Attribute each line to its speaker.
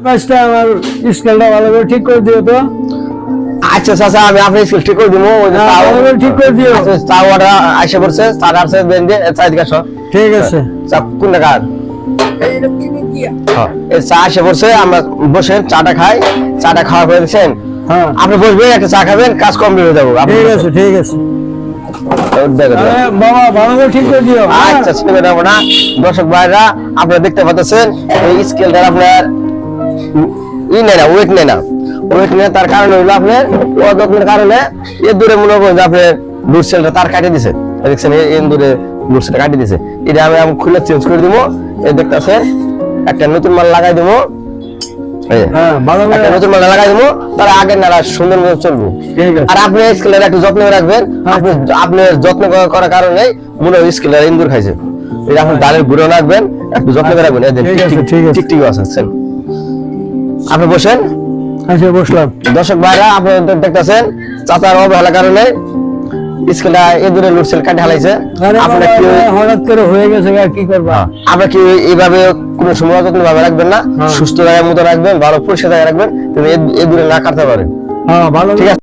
Speaker 1: কাজটা আমার স্কেলটা ভালো করে ঠিক করে দিও তো।
Speaker 2: আচ্ছা চাচা, আমি আপনার স্কেল ঠিক করে দিব। ওই যে
Speaker 1: ভালো করে ঠিক করে দিও।
Speaker 2: তাও অর্ডার আসে পড়ছে, তার আসছে বেন্দে চাইদিকে আসো।
Speaker 1: ঠিক আছে।
Speaker 2: চা কোন টাকা? এই চা আসে পড়ছে, আমরা বসেন চাটা খাই। চাটা খাওয়া হয়ে গেছেন,
Speaker 1: হ্যাঁ
Speaker 2: আপনি বসবেন, একটা চা খাবেন, কাজ কমপ্লিট হয়ে যাবো।
Speaker 1: ঠিক আছে ঠিক আছে। বাবা ভালো করে ঠিক করে দিও।
Speaker 2: আচ্ছা ছেলে যাবো না। দর্শক ভাইরা, আপনারা দেখতে পাচ্ছেন এই স্কেলটা আপনার ই নেয় না, ওয়েট নেয় না। ওয়েট নেয় তার কারণে হলো আপনার অযত্নের কারণে এর দূরে মনে করেন যে আপনার লুট সেলটা তার কাটিয়ে দিছে। দেখছেন এর দূরে লুট সেলটা কাটিয়ে দিছে। এটা আমি খুলে চেঞ্জ করে দিব। এই দেখতেছেন একটা নতুন মাল লাগাই দেবো।
Speaker 1: হ্যাঁ ভালো করে
Speaker 2: একটা নতুন মাল লাগাই দেবো, তার আগের নালা সুন্দর মতো চলবো।
Speaker 1: ঠিক আছে।
Speaker 2: আর আপনি স্কেলের একটু যত্ন করে রাখবেন। আপনি যত্ন করার কারণে মনে হয় স্কেলের ইন্দুর খাইছে। এটা আপনি ডালের গুঁড়ো রাখবেন, একটু যত্ন করে রাখবেন। ঠিক ঠিক আছে। আপনি বসেন।
Speaker 1: আচ্ছা বসলাম।
Speaker 2: দর্শক ভাইরা, আপনি দেখতেছেন চাচার অবহেলার কারণে স্কেলটা ইন্দুরে লুটসেল কাটে হালাইছে। আপনারা কি
Speaker 1: হঠাৎ করে হয়ে গেছে, আর কি করবা?
Speaker 2: আমরা কি এইভাবে কোনো সময় যত্ন ভাবে রাখবেন না? সুস্থ জায়গার মতো রাখবেন, ভালো পরিষ্কার জায়গায় রাখবেন, তুমি এ দূরে না কাটতে পারেন।
Speaker 1: হ্যাঁ ভালো।
Speaker 2: ঠিক আছে।